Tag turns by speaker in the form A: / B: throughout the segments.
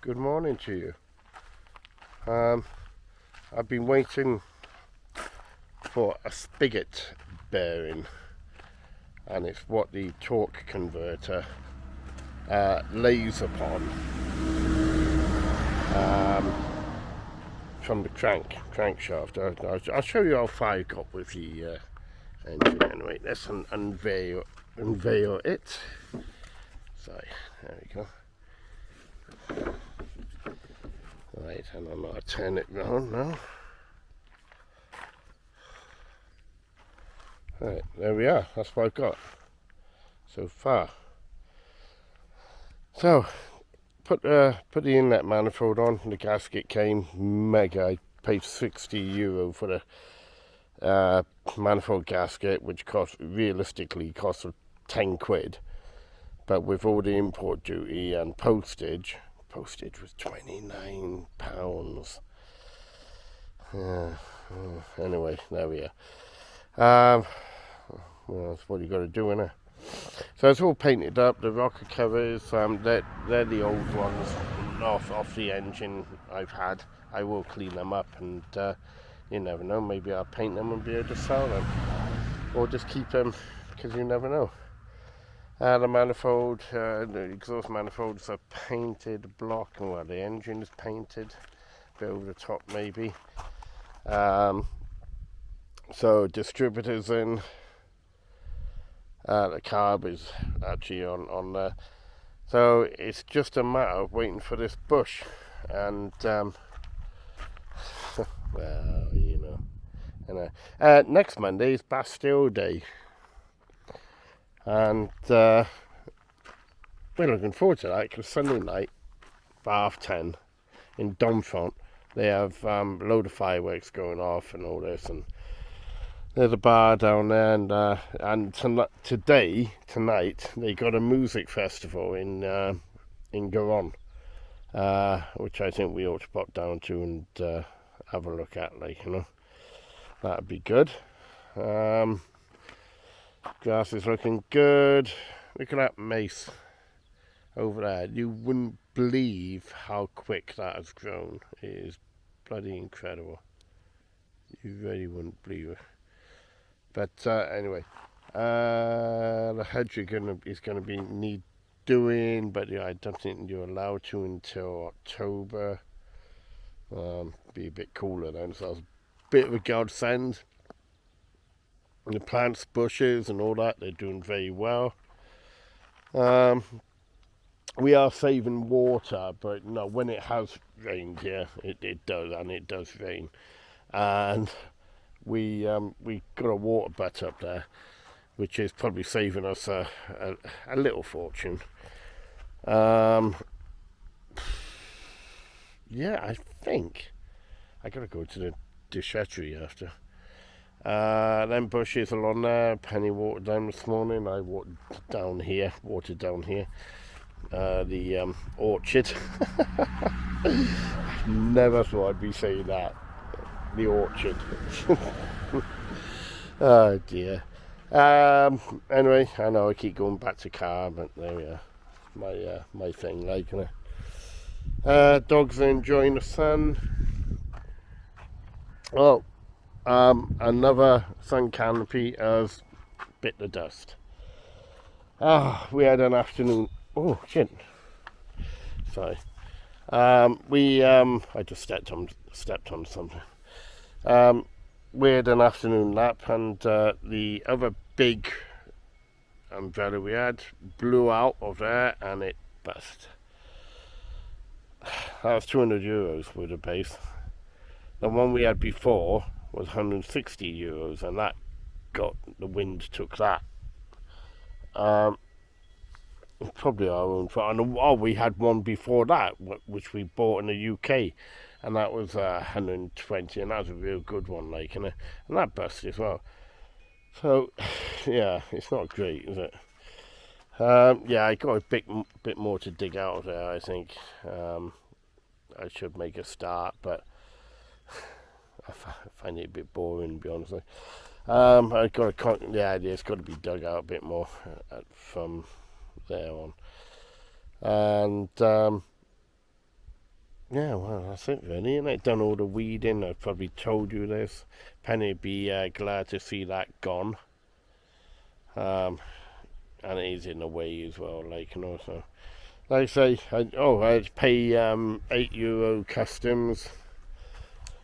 A: Good morning to you. I've been waiting for a spigot bearing, and it's what the torque converter lays upon from the crankshaft. I'll show you how far I got with the engine anyway. Let's unveil it. Sorry, there we go. Right, and I'm going to turn it round now. Right, there we are. That's what I've got so far. So, put the inlet manifold on. The gasket came mega. I paid €60 for the manifold gasket, which realistically cost 10 quid. But with all the import duty and postage was £29. Anyway, there we are. Well, that's what you got to do, innit? So it's all painted up. The rocker covers, they're the old ones off the engine I've had. I will clean them up, and you never know. Maybe I'll paint them and be able to sell them, or just keep them, because you never know. The manifold, the exhaust manifolds are painted block, and well, the engine is painted, a bit over the top maybe. So distributors in. The carb is actually on there. So it's just a matter of waiting for this bush, and well, you know. Next Monday is Bastille Day, and we're looking forward to that, because Sunday night, 10:30, in Domfront, they have a load of fireworks going off and all this, and there's a bar down there, and tonight they got a music festival in Garonne, which I think we ought to pop down to and have a look at, that'd be good. Grass is looking good. Look at that mace over there. You wouldn't believe how quick that has grown. It is bloody incredible. You really wouldn't believe it. But anyway, the hedge is going to need doing, but yeah, I don't think you're allowed to until October. Be a bit cooler then, so that's a bit of a godsend. The plants, bushes, and all that, they're doing very well. We are saving water, but no, when it has rained here, it does rain, and we got a water butt up there, which is probably saving us a little fortune. Yeah, I think I gotta go to the déchetterie after. Them bushes along there, Penny watered down this morning. I watered down here. The orchard. Never thought I'd be saying that. The orchard. Oh dear. Anyway, I know I keep going back to car, but there we are. My thing, dogs are enjoying the sun. Oh, another sun canopy has bit the dust. We had an afternoon. Oh shit! Sorry. I just stepped on something. We had an afternoon nap, and the other big umbrella we had blew out of there, and it burst. That was €200 with the base. The one we had before was €160, and the wind took that. Probably our own fault. And we had one before that, which we bought in the UK, and that was 120, and that was a real good one, and that busted as well. So, yeah, it's not great, is it? Yeah, I got a bit more to dig out of there, I think. I should make a start, but I find it a bit boring, to be honest. It's got to be dug out a bit more from there on. And yeah, well, that's it really. And I've done all the weeding. I've probably told you this. Penny'd be glad to see that gone. Um, and it is in a way as well, like, you know, so. Like I say, I'd pay €8 customs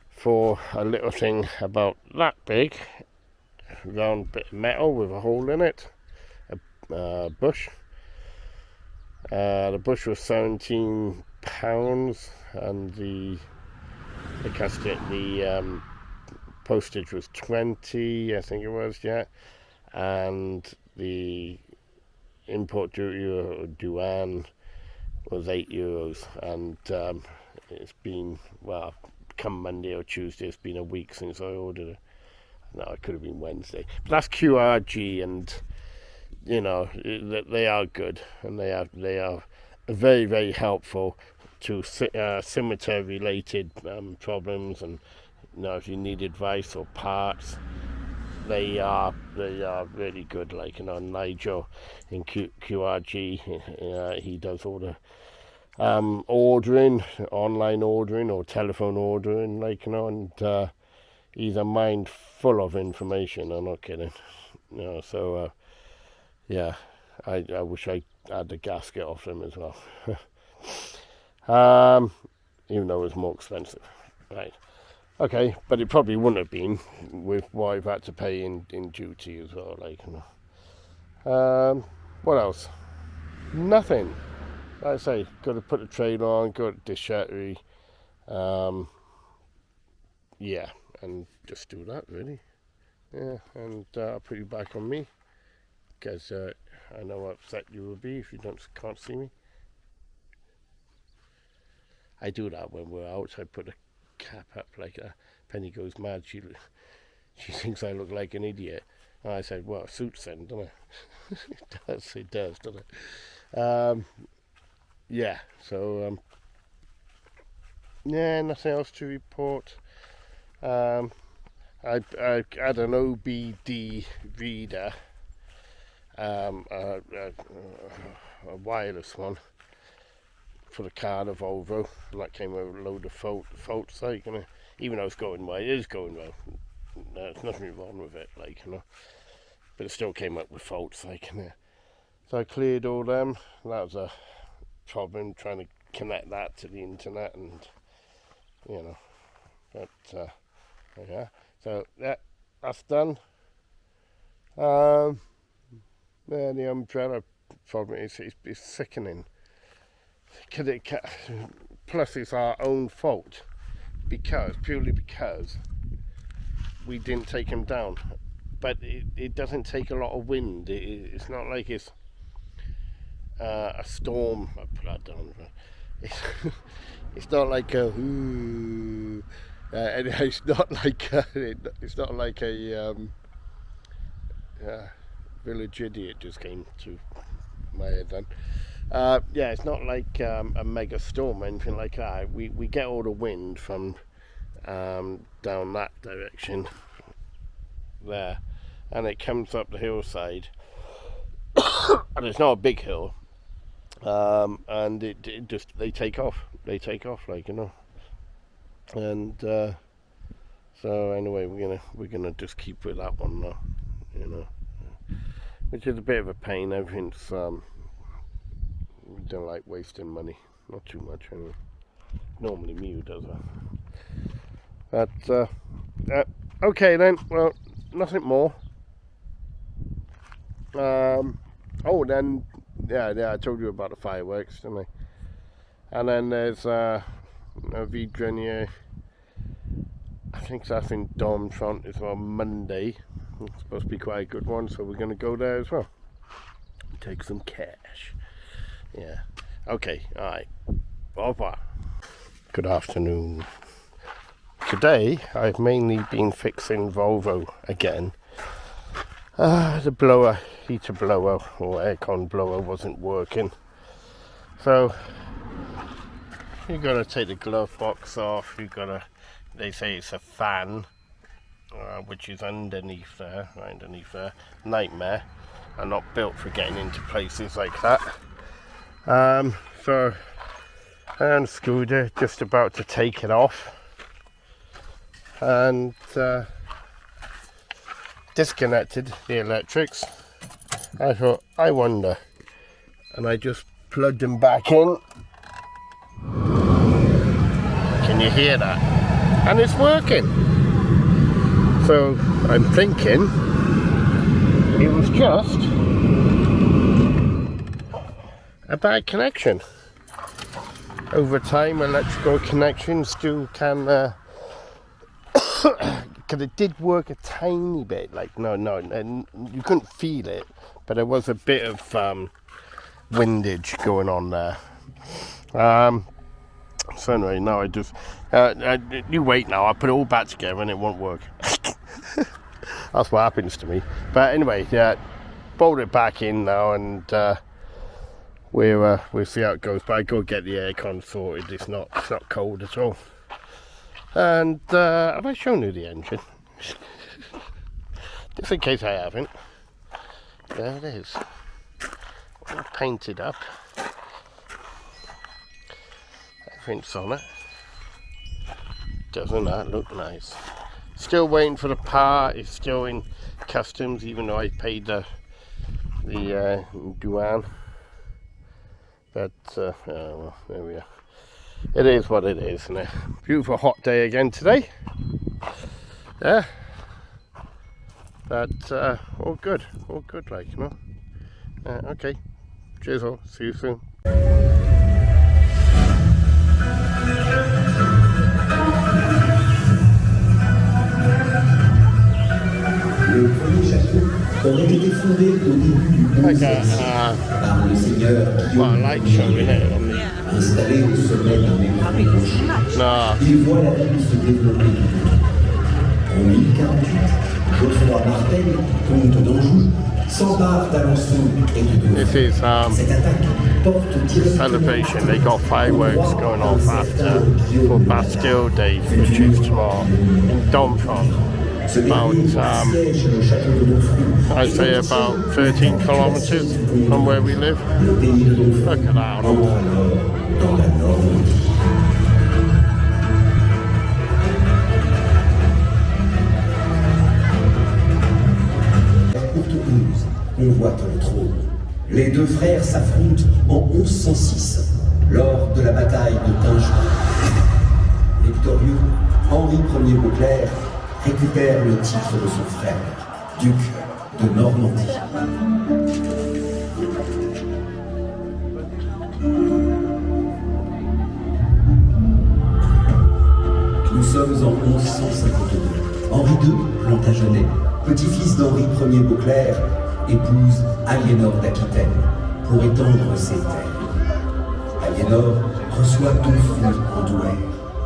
A: for a little thing about that big, round bit of metal with a hole in it, a bush. The bush was £17, and the postage was 20, I think it was, yeah, and the import duty or Duan was €8, and it's been, well, come Monday or Tuesday, it's been a week since I ordered it. No, it could have been Wednesday. But that's QRG, and you know they are good, and they are very, very helpful to scimitar related problems, and you know, if you need advice or parts, they are really good. Like, you know, Nigel in QRG, he does all the ordering, online ordering or telephone ordering, like, you know, and he's a mind full of information. I'm not kidding. You know, so yeah, I wish I had the gasket off him as well. Even though it was more expensive, right? Okay, but it probably wouldn't have been with what I've had to pay in duty as well. Like, you know. What else? Nothing. Like I say, got to put the trade on, go to Dishettery, yeah, and just do that really. Yeah, and I'll put you back on me, because I know how upset you will be if you can't see me. I do that when we're out. I put a cap up like that. Penny goes mad. She thinks I look like an idiot. And I said, well, suits then, doesn't it? It does, doesn't it? Yeah, so yeah, nothing else to report. I had an OBD reader, a wireless one for the car, the Volvo, and that came with a load of faults, like, you know, even though it's going well, it is going well. There's nothing wrong with it, like, you know, but it still came up with faults, like, you know. So I cleared all them. That was a problem, trying to connect that to the internet, and you know, but yeah, so yeah, that's done. Yeah, the umbrella problem is it's sickening. Plus it's our own fault, purely because we didn't take him down. But it doesn't take a lot of wind. It's not like it's a storm. I put that down. It's not like a and it's not like a village idiot just came to my head then. Yeah, it's not like a mega storm or anything like that. We get all the wind from down that direction there, and it comes up the hillside, and it's not a big hill, and it just they take off, like, you know, and so anyway, we're gonna just keep with that one now, you know, which is a bit of a pain. Everything's we don't like wasting money, not too much anyway. Normally me who does that, but okay then. Well, nothing more. Oh, then yeah, I told you about the fireworks, didn't I? And then there's a Vidrenier. I think that's in Dormtront as well, Monday. It's supposed to be quite a good one, so we're going to go there as well. Take some cash. Yeah. Okay, alright. Au revoir. Good afternoon. Today, I've mainly been fixing Volvo again. The heater blower or aircon blower wasn't working. So, you've got to take the glove box off. They say it's a fan, which is underneath there, right underneath there. Nightmare. I'm not built for getting into places like that. So and scooter, just about to take it off, and disconnected the electrics. I thought, I wonder, and I just plugged them back in. Can you hear that? And it's working. So I'm thinking it was just a bad connection. Over time, electrical connections still can, because it did work a tiny bit. Like and you couldn't feel it, but there was a bit of windage going on there. So anyway, now I just you wait now. I put it all back together and it won't work. That's what happens to me. But anyway, yeah, bolt it back in now, and we'll see how it goes. But I go get the aircon sorted. It's not cold at all. And have I shown you the engine? Just in case I haven't. There it is, all painted up. Everything's on it. Doesn't that look nice? Still waiting for the part. It's still in customs, even though I paid the douane. But well, there we are. It is what it is, isn't it? Beautiful hot day again today. Yeah. But all good, like, you know. Okay. Cheers all. See you soon.
B: Le premier château aurait été fondé au début du XIe siècle par le seigneur Guillaume installé au sommet d'un énorme rocher. Il voit la ville se développer tout autour. En 1048, Geoffroy Martel, comte d'Anjou, s'empare d'Alençon et de Dauphine. Cette attaque porte directement
A: Celebration. They got fireworks going off after for Bastille Day, which is tomorrow in Domfront. About I'd say about 13 kilometers from where we live. Look at that.
B: Convoite le trône. Les deux frères s'affrontent en 1106 lors de la bataille de Tingeton. Victorieux, Henri Ier Beauclerc récupère le titre de son frère, duc de Normandie. Nous sommes en 1152. Henri II, Plantagenet, petit-fils d'Henri Ier Beauclerc, épouse Aliénor d'Aquitaine pour étendre ses terres. Aliénor reçoit Dauphin en douaire.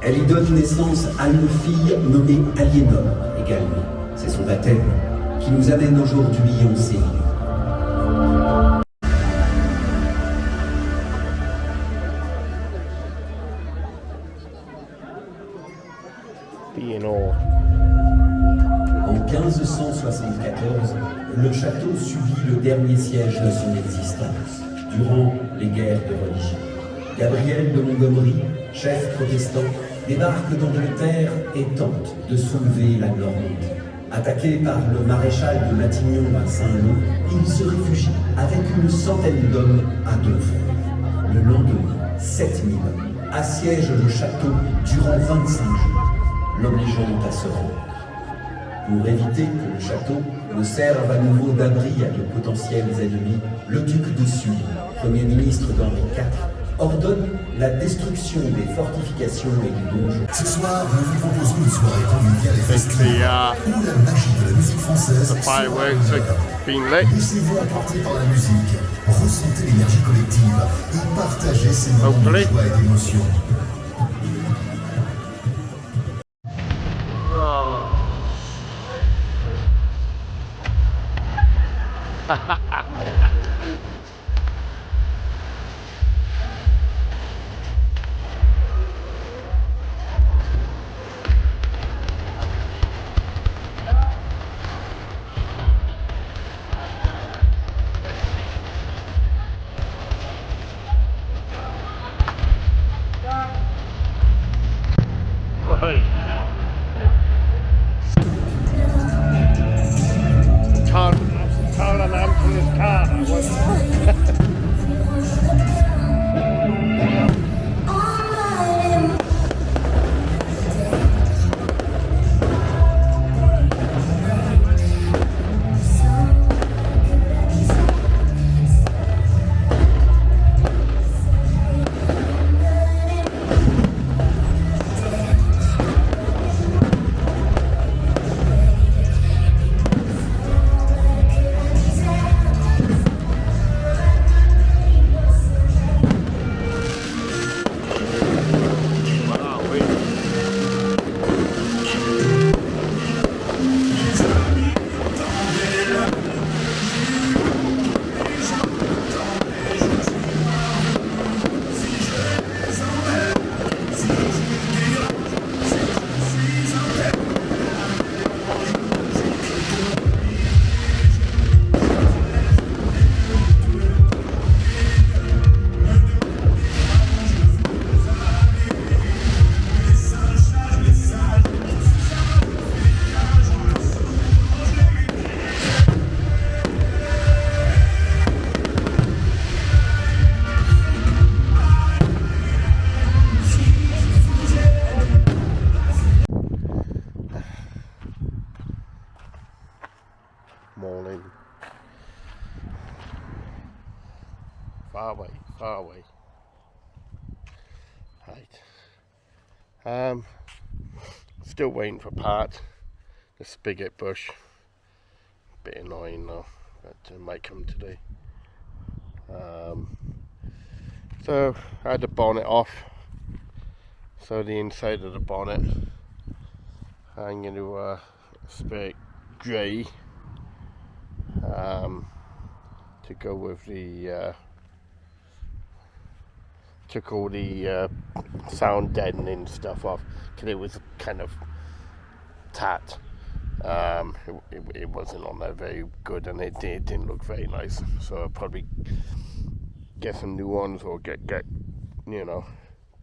B: Elle y donne naissance à une fille nommée Aliénor également. C'est son baptême qui nous amène aujourd'hui en ces lieux. En 1574, le château subit le dernier siège de son existence, durant les guerres de religion. Gabriel de Montgomery, chef protestant, débarque d'Angleterre et tente de soulever la Normandie. Attaqué par le maréchal de Matignon à Saint-Lô, il se réfugie avec une centaine d'hommes à Domfront. Le lendemain, 7000 hommes assiègent le château durant 25 jours, l'obligeant à se rendre. Pour éviter que le château ne serve à nouveau d'abri à de potentiels ennemis, le duc de Sully, premier ministre d'Henri IV, ordonne la destruction des fortifications et du donjon.
C: Ce soir, nous vous proposons une soirée conviviale et festive où la magie de la musique française laissez-vous emporter par la musique, ressentez l'énergie collective et partagez ces moments de joie et d'émotion.
A: Morning. Far away, far away. Right. Still waiting for Pat. The spigot bush. Bit annoying though, but it might come today. So I had the bonnet off. So the inside of the bonnet, I'm going to spray grey to go with the took all the sound deadening stuff off because it was kind of tat. It wasn't on there very good, and it didn't look very nice. So I'll probably get some new ones, or get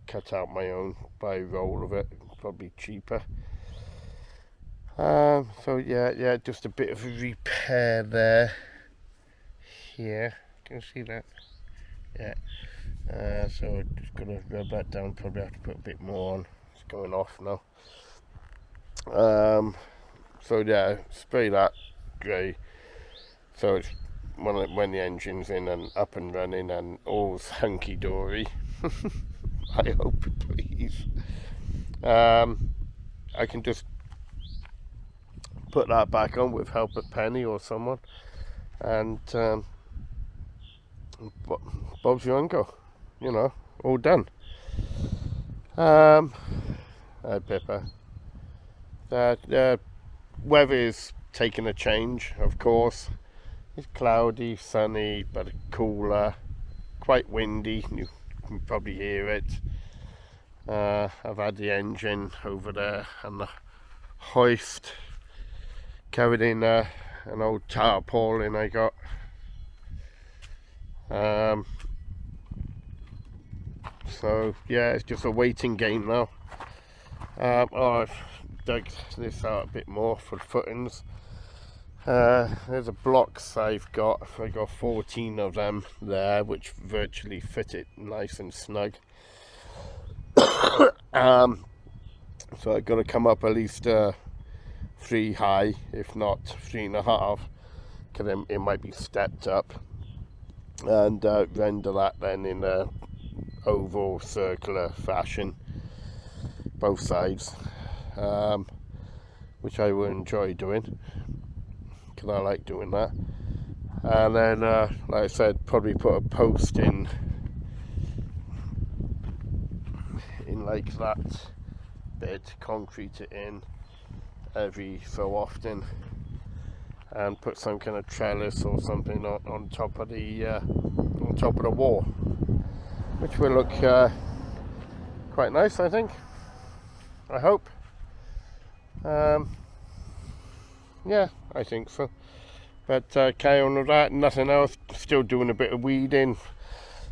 A: cut out my own, buy a roll of it, probably cheaper. So yeah, just a bit of a repair there. Here, can you see that? Yeah. So just gonna rub that down. Probably have to put a bit more on. It's going off now. So yeah, spray that grey. So it's when the engine's in and up and running and all's hunky dory. I hope, please. I can just put that back on with help of Penny or someone, and Bob's your uncle, all done. Hi Pippa. The weather is taking a change, of course. It's cloudy, sunny, but cooler, quite windy. You can probably hear it. I've had the engine over there and the hoist carried in an old tarpaulin I got. So yeah, it's just a waiting game now. I've dug this out a bit more for the footings. There's a blocks I got 14 of them there, which virtually fit it nice and snug. So I've got to come up at least 3 high, if not 3.5, because it might be stepped up, and render that then in a oval circular fashion, both sides, which I will enjoy doing, because I like doing that. And then like I said, probably put a post in like that bit, concrete it in every so often, and put some kind of trellis or something on top of the wall, which will look quite nice, I think. I hope. Yeah, I think so. But carry on with that, nothing else. Still doing a bit of weeding.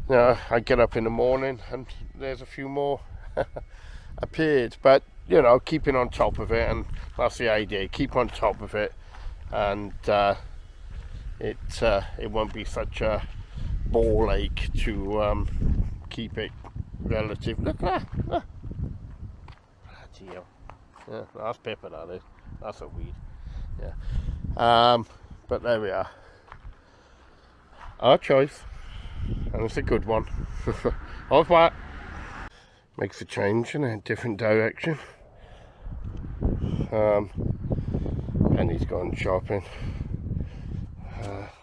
A: I get up in the morning and there's a few more appeared, but keeping on top of it, and that's the idea. Keep on top of it, and it won't be such a ball ache to keep it relative. Look at that. Ah. Bloody hell. Yeah, that's pepper, that is. That's a weed. Yeah. But there we are. Our choice. And it's a good one. Au revoir. Makes a change in a different direction. Penny's gone shopping.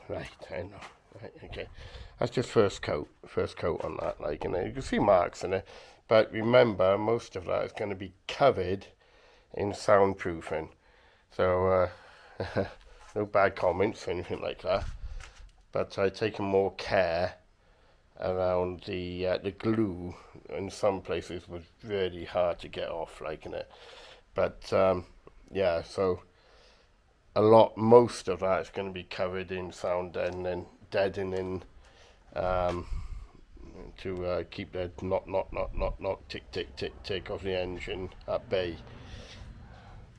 A: Right, I know. Right, okay. That's just first coat on that, like, you know, you can see marks in it, but remember, most of that is going to be covered in soundproofing, so no bad comments or anything like that, but I've taken more care around the glue. In some places was really hard to get off, like, in it, but yeah, so most of that is going to be covered in sound deadening, to keep the knock tick tick tick tick of the engine at bay.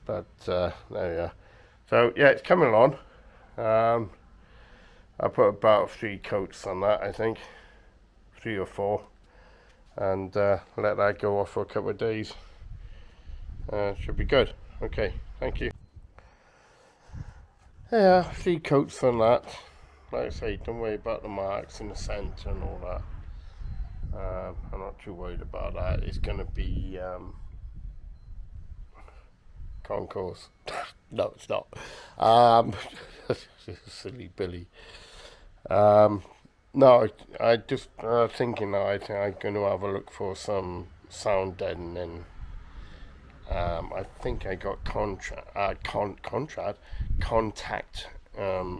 A: But there we are. So yeah, it's coming along. I put about 3 coats on that, I think, 3 or 4, and let that go off for a couple of days. Should be good. Okay, thank you. Yeah, 3 coats on that. Like I say, don't worry about the marks in the centre and all that. I'm not too worried about that. It's going to be concourse. No, it's not. Silly Billy. No, I just thinking now. I think I'm going to have a look for some sound deadening. I think I got contact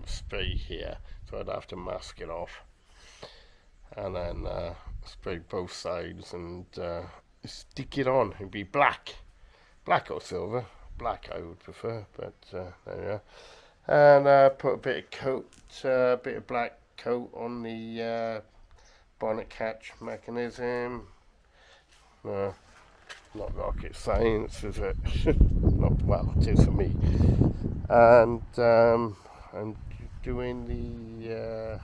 A: spray here, so I'd have to mask it off, and then spray both sides and stick it on. It'd be black or silver. Black I would prefer, but there we are. And put a bit of black coat on the bonnet catch mechanism. Not rocket science, is it? Not, well, it is for me. And I'm doing the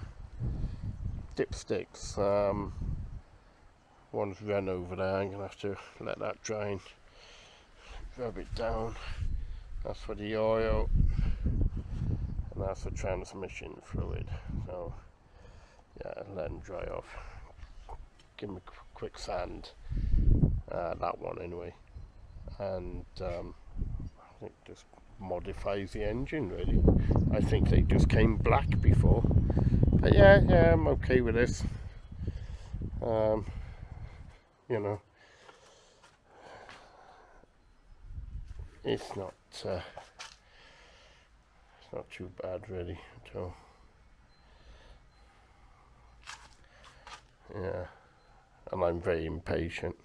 A: dipsticks. One's run over there. I'm gonna have to let that dry and rub it down. That's for the oil, and that's the transmission fluid. So yeah, let them dry off. Give them a quick sand. That one anyway, and I think just modifies the engine really. I think they just came black before, but yeah, I'm okay with this. You know, it's not too bad really at all. Yeah, and I'm very impatient.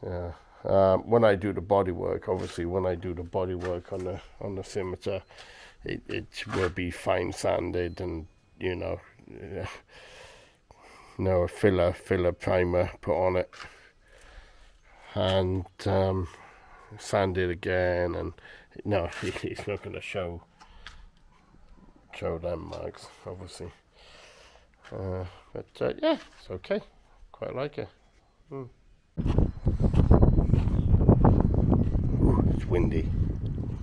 A: Yeah. When I do the bodywork, obviously, when I do the bodywork on the scimitar, it will be fine sanded, and a filler primer put on it, and sand it again, and no, it's not going to show them marks, obviously. But yeah, it's okay. Quite like it. Ooh, it's windy,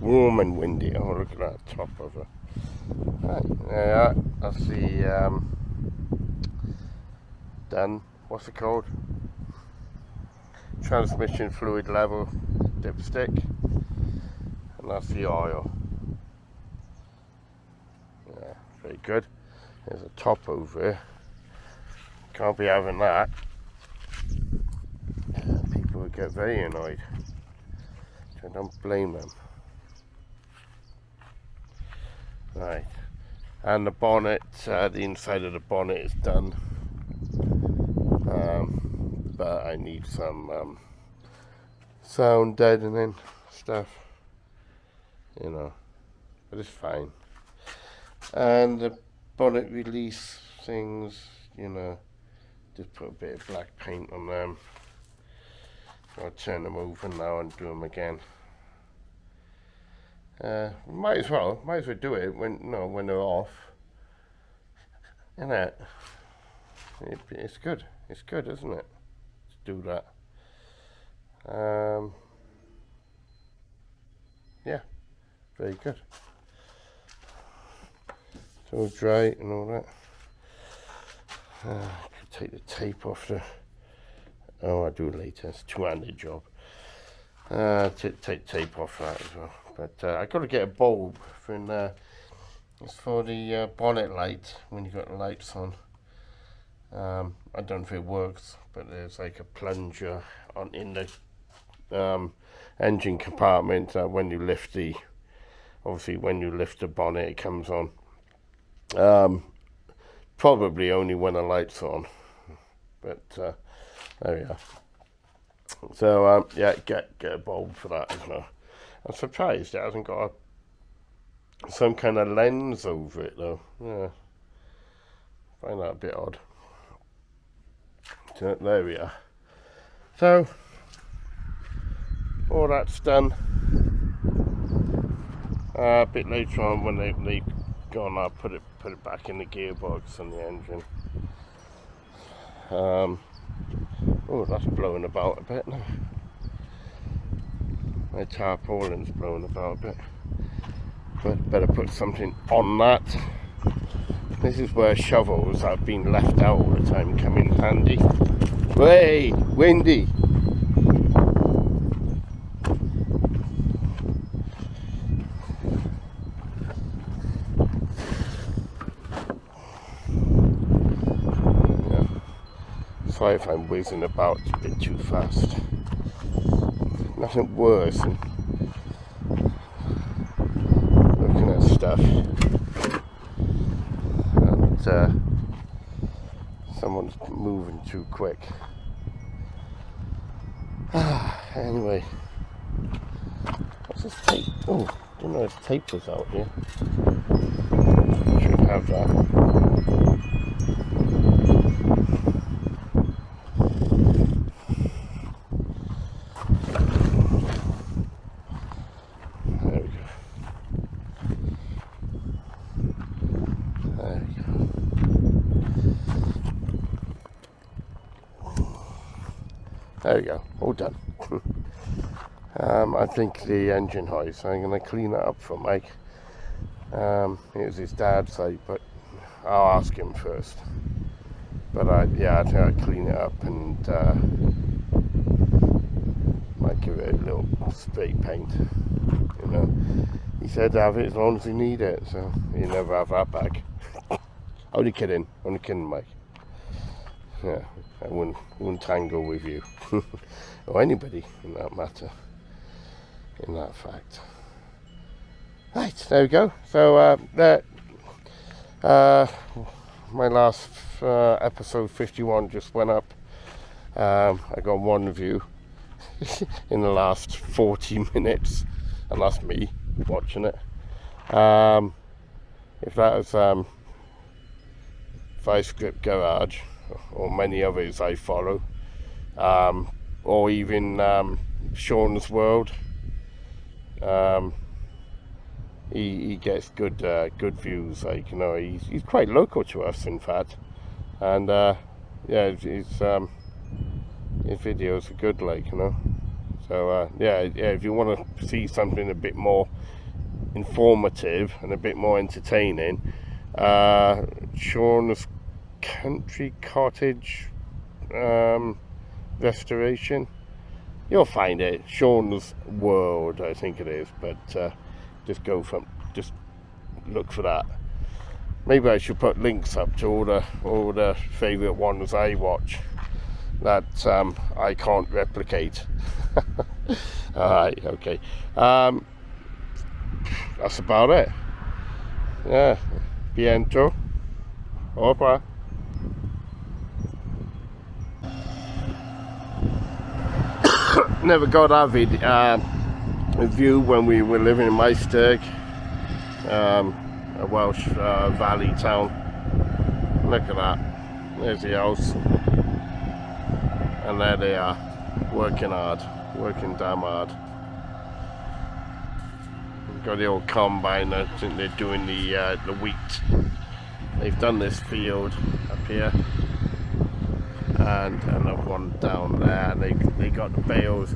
A: warm and windy. Oh, look at that top of it. Right, yeah, that's the done. What's it called? Transmission fluid level dipstick, and that's the oil. Yeah, very good. There's a top over here. Can't be having that. People would get very annoyed. So I don't blame them. Right, and the bonnet, the inside of the bonnet is done. But I need some sound deadening stuff, but it's fine. And the bonnet release things, just put a bit of black paint on them. I'll turn them over now and do them again. Might as well do it when they're off. Isn't it? It's good. It's good, isn't it? To do that. Yeah, very good. It's all dry and all that. Could take the tape off the. Oh, I'll do it later. It's a two-handed job. Take tape off that as well. But I got to get a bulb for it's for the bonnet light when you got the lights on. I don't know if it works, but there's like a plunger in the engine compartment that when you lift the bonnet, it comes on. Probably only when the light's on, but there we are. So yeah, get a bulb for that as well. I'm surprised it hasn't got some kind of lens over it though. Yeah, find that a bit odd. So there we are. So all that's done. A bit later on when they gone, I'll put it back in the gearbox and the engine. Oh, that's blowing about a bit now. My tarpaulin's blowing about a bit. But better put something on that. This is where shovels that have been left out all the time come in handy. Hey, windy! Sorry if I'm whizzing about a bit too fast. Nothing worse than looking at stuff and someone's moving too quick. Anyway, what's this tape? Oh, didn't know this tape was out here. Should have that. There we go, all done. I think the engine hoist, I'm going to clean it up for Mike. It was his dad's site, but I'll ask him first. But I think I'll clean it up and might give it a little spray paint. You know, he said have it as long as he need it, so he'll never have that back. Only kidding, Mike. Yeah, I wouldn't tangle with you or anybody in that matter, in that fact. Right, there we go. So my last episode 51 just went up. I got one view in the last 40 minutes, and that's me watching it. If that was Vice Grip Garage or many others I follow, or even Sean's World, he gets good views. Like, you know, he's quite local to us, in fact, and yeah, his videos are good, like, you know. So yeah, if you want to see something a bit more informative and a bit more entertaining, Sean's Country Cottage restoration, you'll find it. Sean's World, I think it is, but just look for that. Maybe I should put links up to all the favourite ones I watch that I can't replicate. Alright, okay. That's about it. Yeah. Bientôt. Au revoir. Never got our view when we were living in Maesteg, a Welsh valley town. Look at that. There's the house. And there they are, working damn hard. got the old combine. I think they're doing the wheat. They've done this field up here, and another one down there. And they got the bales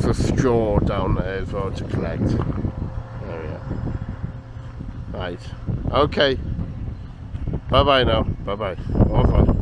A: of straw down there as well to collect. There we are. Right. Okay. Bye bye now. Bye bye. Au revoir.